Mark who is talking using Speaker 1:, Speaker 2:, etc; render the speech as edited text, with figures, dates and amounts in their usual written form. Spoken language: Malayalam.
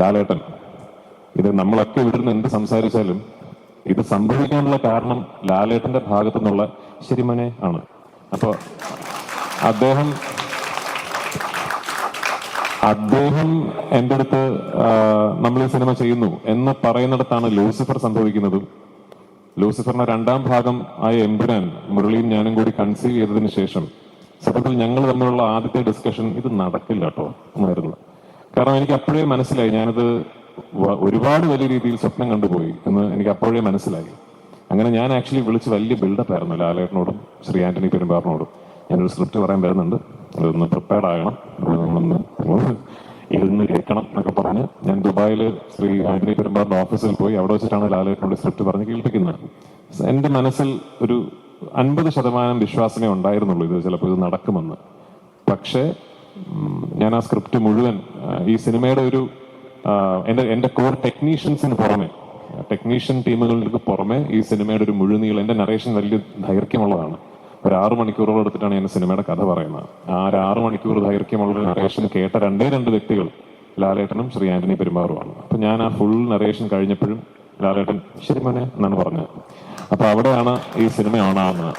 Speaker 1: ലാലേട്ടൻ. ഇത് നമ്മളൊക്കെ ഇവിടുന്ന് എന്ത് സംസാരിച്ചാലും ഇത് സംഭവിക്കാനുള്ള കാരണം ലാലേട്ടന്റെ ഭാഗത്തു നിന്നുള്ള ശരിമനെ ആണ്. അപ്പൊ അദ്ദേഹം എൻ്റെ അടുത്ത് നമ്മൾ ഈ സിനിമ ചെയ്യുന്നു എന്ന് പറയുന്നിടത്താണ് ലൂസിഫർ സംഭവിക്കുന്നതും. ലൂസിഫറിന്റെ 2ാം ഭാഗം ആയ എമ്പുരാൻ മുരളിയും ഞാനും കൂടി കൺസീവ് ചെയ്തതിന് ശേഷം സത്യത്തിൽ ഞങ്ങൾ തമ്മിലുള്ള ആദ്യത്തെ ഡിസ്കഷൻ ഇത് നടക്കില്ല കേട്ടോ എന്നായിരുന്നു. കാരണം എനിക്ക് അപ്പോഴേ മനസ്സിലായി, ഞാനത് ഒരുപാട് വലിയ രീതിയിൽ സ്വപ്നം കണ്ടുപോയി എന്ന് എനിക്ക് അപ്പോഴേ മനസ്സിലായി. അങ്ങനെ ഞാൻ ആക്ച്വലി വിളിച്ച് വലിയ ബിൽഡപ്പ് ആയിരുന്നു ലാലേട്ടനോടും ശ്രീ ആന്റണി പെരുമ്പാറിനോടും. ഞാനൊരു സ്ക്രിപ്റ്റ് പറയാൻ വരുന്നുണ്ട്, അതൊന്ന് പ്രിപ്പയർഡ് ആകണം, നമ്മളൊന്ന് ഇരുന്ന് കേൾക്കണം എന്നൊക്കെ പറഞ്ഞ് ഞാൻ ദുബായിൽ ശ്രീ ആന്റണി പെരുമ്പാറിന്റെ ഓഫീസിൽ പോയി അവിടെ വെച്ചിട്ടാണ് ലാലേട്ടനോട് സ്ക്രിപ്റ്റ് പറഞ്ഞ് കേൾപ്പിക്കുന്നത്. എന്റെ മനസ്സിൽ ഒരു 50% വിശ്വാസമേ ഉണ്ടായിരുന്നുള്ളൂ ഇത് ചിലപ്പോൾ ഇത് നടക്കുമെന്ന്. പക്ഷേ ഞാൻ ആ സ്ക്രിപ്റ്റ് മുഴുവൻ ഈ സിനിമയുടെ ഒരു എന്റെ കോർ ടെക്നീഷ്യൻസിന് പുറമെ, ടെക്നീഷ്യൻ ടീമുകൾക്ക് പുറമെ ഈ സിനിമയുടെ ഒരു മുഴുനീളം, എന്റെ നറേഷൻ വലിയ ദൈർഘ്യമുള്ളതാണ്. ഒരു 6 മണിക്കൂറോളം എടുത്തിട്ടാണ് ഞാൻ സിനിമയുടെ കഥ പറയുന്നത്. ആ 6 മണിക്കൂർ ദൈർഘ്യമുള്ള നറേഷൻ കേട്ട 2 വ്യക്തികൾ ലാലേട്ടനും ശ്രീ ആന്റണി പെരുമ്പാറുമാണ്. അപ്പൊ ഞാൻ ആ ഫുൾ നറേഷൻ കഴിഞ്ഞപ്പോഴും ലാലേട്ടൻ ശരി മോനെ എന്നാണ് പറഞ്ഞത്. അപ്പൊ അവിടെയാണ് ഈ സിനിമ ഓണാവുന്നത്.